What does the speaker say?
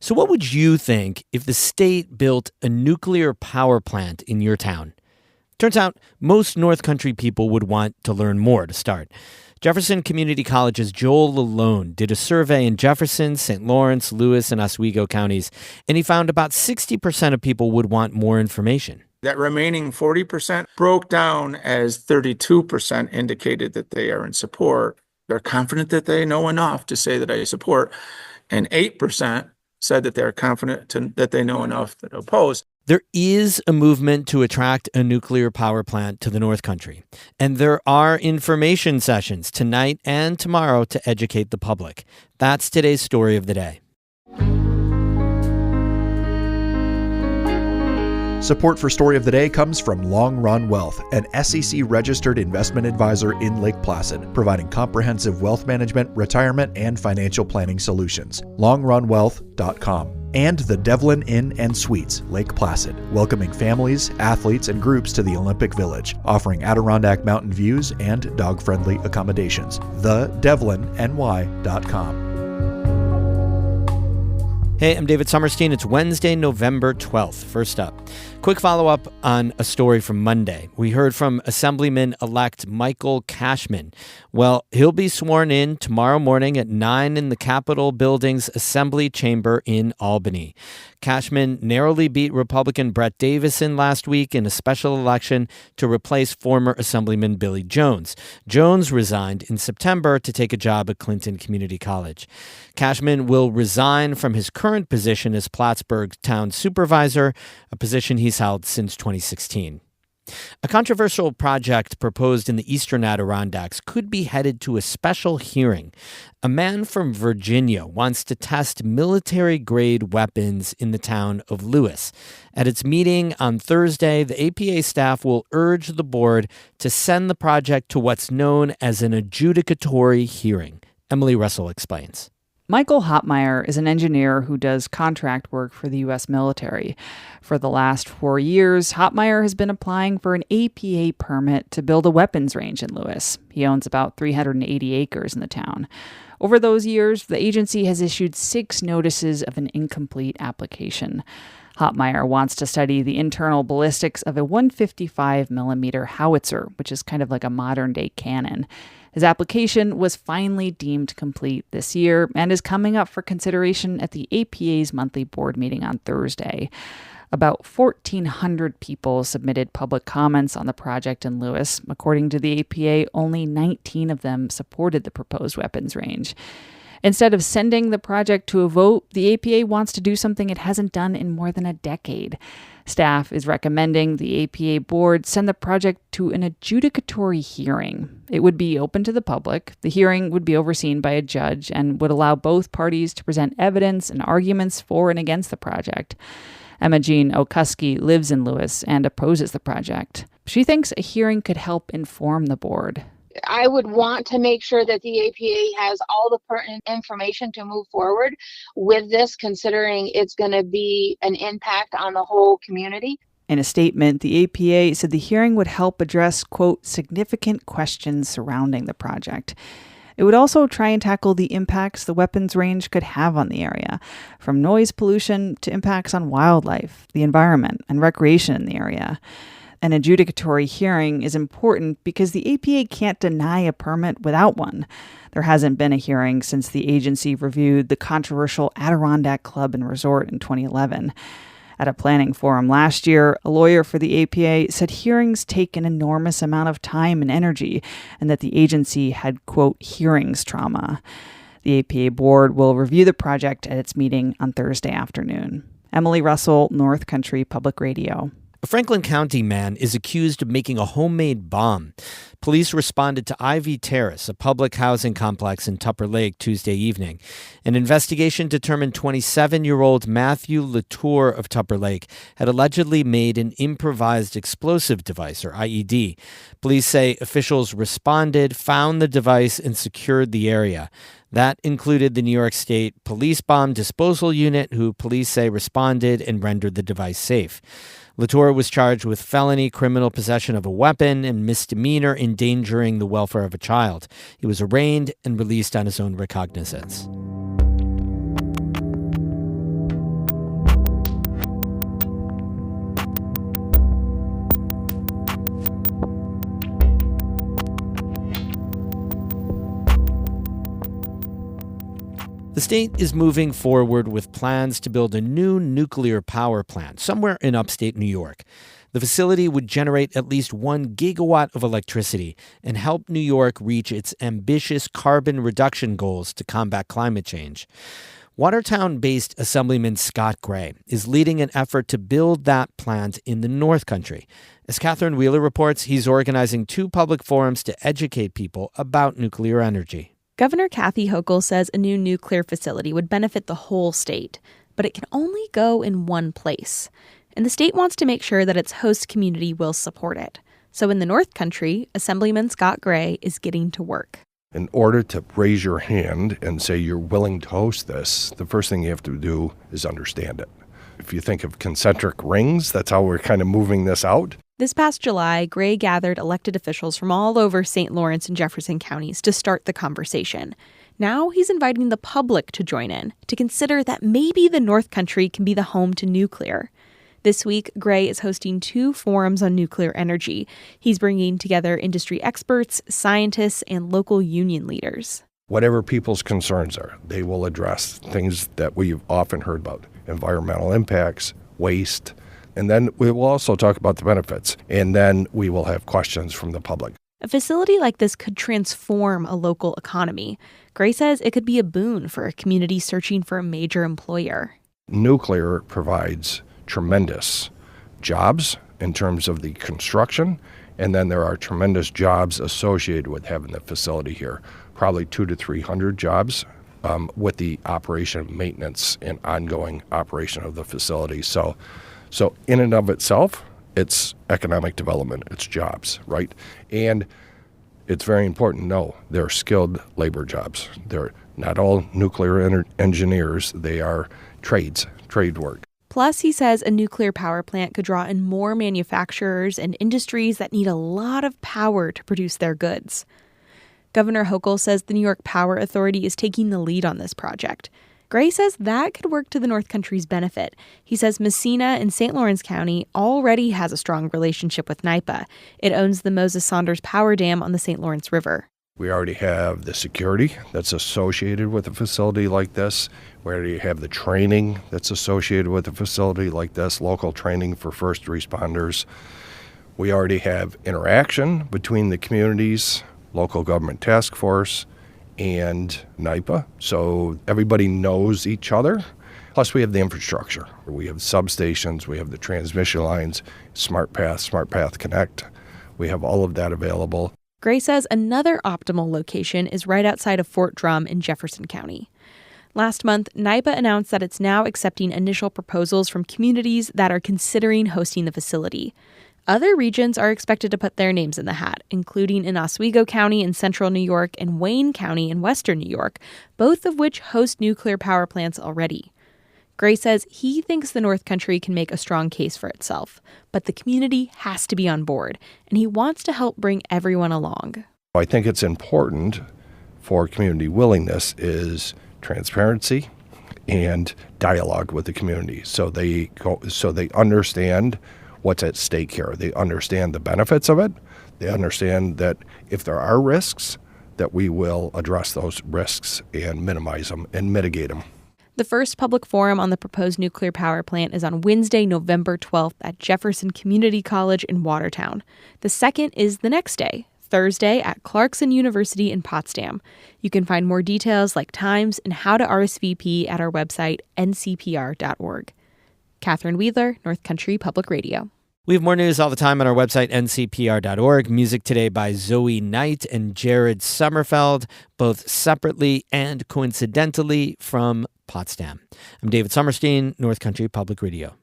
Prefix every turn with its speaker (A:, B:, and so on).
A: So what would you think if the state built a nuclear power plant in your town? Turns out most North Country people would want to learn more to start. Jefferson Community College's Joel Lalone did a survey in Jefferson, St. Lawrence, Lewis, and Oswego counties, and he found about 60% of people would want more information.
B: That remaining 40% broke down as 32% indicated that they are in support. They're confident that they know enough to say that I support, and 8% said that they're confident that they know enough to oppose.
A: There is a movement to attract a nuclear power plant to the North Country, and there are information sessions tonight and tomorrow to educate the public. That's today's story of the day.
C: Support for Story of the Day comes from Long Run Wealth, an SEC-registered investment advisor in Lake Placid, providing comprehensive wealth management, retirement, and financial planning solutions. LongRunWealth.com. And the Devlin Inn and Suites, Lake Placid, welcoming families, athletes, and groups to the Olympic Village, offering Adirondack mountain views and dog-friendly accommodations. TheDevlinNY.com.
A: Hey, I'm David Sommerstein. It's Wednesday, November 12th. First up, quick follow-up on a story from Monday. We heard from Assemblyman-elect Michael Cashman. Well, he'll be sworn in tomorrow morning at 9 in the Capitol Building's Assembly Chamber in Albany. Cashman narrowly beat Republican Brett Davison last week in a special election to replace former Assemblyman Billy Jones. Jones resigned in September to take a job at Clinton Community College. Cashman will resign from his current position as Plattsburgh town supervisor, a position he's held since 2016. A controversial project proposed in the eastern Adirondacks could be headed to a special hearing. A man from Virginia wants to test military-grade weapons in the town of Lewis. At its meeting on Thursday, the APA staff will urge the board to send the project to what's known as an adjudicatory hearing. Emily Russell explains.
D: Michael Hopmeyer is an engineer who does contract work for the U.S. military. For the last 4 years, Hopmeyer has been applying for an APA permit to build a weapons range in Lewis. He owns about 380 acres in the town. Over those years, the agency has issued 6 notices of an incomplete application. Hopmeyer wants to study the internal ballistics of a 155 millimeter howitzer, which is kind of like a modern-day cannon. His application was finally deemed complete this year and is coming up for consideration at the APA's monthly board meeting on Thursday. About 1,400 people submitted public comments on the project in Lewis. According to the APA, only 19 of them supported the proposed weapons range. Instead of sending the project to a vote, the APA wants to do something it hasn't done in more than a decade. Staff is recommending the APA board send the project to an adjudicatory hearing. It would be open to the public. The hearing would be overseen by a judge and would allow both parties to present evidence and arguments for and against the project. Emma Jean Okuski lives in Lewis and opposes the project. She thinks a hearing could help inform the board.
E: I would want to make sure that the APA has all the pertinent information to move forward with this, considering it's going to be an impact on the whole community.
D: In a statement, the APA said the hearing would help address, quote, significant questions surrounding the project. It would also try and tackle the impacts the weapons range could have on the area, from noise pollution to impacts on wildlife, the environment, and recreation in the area. An adjudicatory hearing is important because the APA can't deny a permit without one. There hasn't been a hearing since the agency reviewed the controversial Adirondack Club and Resort in 2011. At a planning forum last year, a lawyer for the APA said hearings take an enormous amount of time and energy, and that the agency had, quote, hearings trauma. The APA board will review the project at its meeting on Thursday afternoon. Emily Russell, North Country Public Radio.
A: A Franklin County man is accused of making a homemade bomb. Police responded to Ivy Terrace, a public housing complex in Tupper Lake, Tuesday evening. An investigation determined 27-year-old Matthew Latour of Tupper Lake had allegedly made an improvised explosive device, or IED. Police say officials responded, found the device, and secured the area. That included the New York State Police Bomb Disposal Unit, who police say responded and rendered the device safe. Latour was charged with felony criminal possession of a weapon and misdemeanor endangering the welfare of a child. He was arraigned and released on his own recognizance. The state is moving forward with plans to build a new nuclear power plant somewhere in upstate New York. The facility would generate at least 1 gigawatt of electricity and help New York reach its ambitious carbon reduction goals to combat climate change. Watertown-based Assemblyman Scott Gray is leading an effort to build that plant in the North Country. As Catherine Wheeler reports, he's organizing 2 public forums to educate people about nuclear energy.
F: Governor Kathy Hochul says a new nuclear facility would benefit the whole state, but it can only go in one place. And the state wants to make sure that its host community will support it. So in the North Country, Assemblyman Scott Gray is getting to work.
G: In order to raise your hand and say you're willing to host this, the first thing you have to do is understand it. If you think of concentric rings, that's how we're kind of moving this out.
F: This past July, Gray gathered elected officials from all over St. Lawrence and Jefferson counties to start the conversation. Now he's inviting the public to join in, to consider that maybe the North Country can be the home to nuclear. This week, Gray is hosting 2 forums on nuclear energy. He's bringing together industry experts, scientists, and local union leaders.
G: Whatever people's concerns are, they will address things that we've often heard about: environmental impacts, waste, and then we will also talk about the benefits. And then we will have questions from the public.
F: A facility like this could transform a local economy. Gray says it could be a boon for a community searching for a major employer.
G: Nuclear provides tremendous jobs in terms of the construction, and then there are tremendous jobs associated with having the facility here. Probably 200 to 300 jobs with the operation, maintenance, and ongoing operation of the facility. So in and of itself, it's economic development, it's jobs, right? And it's very important to know they're skilled labor jobs. They're not all nuclear engineers, they are trade work.
F: Plus, he says a nuclear power plant could draw in more manufacturers and industries that need a lot of power to produce their goods. Governor Hochul says the New York Power Authority is taking the lead on this project. Gray says that could work to the North Country's benefit. He says Messina in St. Lawrence County already has a strong relationship with NIPA. It owns the Moses Saunders Power Dam on the St. Lawrence River.
G: We already have the security that's associated with a facility like this. We already have the training that's associated with a facility like this, local training for first responders. We already have interaction between the communities, local government task force, and NIPA. So everybody knows each other. Plus, we have the infrastructure. We have substations, we have the transmission lines, Smart Path Connect. We have all of that available.
F: Gray says another optimal location is right outside of Fort Drum in Jefferson County. Last month, NIPA announced that it's now accepting initial proposals from communities that are considering hosting the facility. Other regions are expected to put their names in the hat, including in Oswego County in central New York and Wayne County in western New York, both of which host nuclear power plants already. Gray says he thinks the North Country can make a strong case for itself, but the community has to be on board, and he wants to help bring everyone along.
G: I think it's important for community willingness is transparency and dialogue with the community, so they understand what's at stake here. They understand the benefits of it. They understand that if there are risks, that we will address those risks and minimize them and mitigate them.
F: The first public forum on the proposed nuclear power plant is on Wednesday, November 12th at Jefferson Community College in Watertown. The second is the next day, Thursday at Clarkson University in Potsdam. You can find more details like times and how to RSVP at our website, ncpr.org. Catherine Wheeler, North Country Public Radio.
A: We have more news all the time on our website, ncpr.org. Music today by Zoe Knight and Jared Sommerfeld, both separately and coincidentally from Potsdam. I'm David Sommerstein, North Country Public Radio.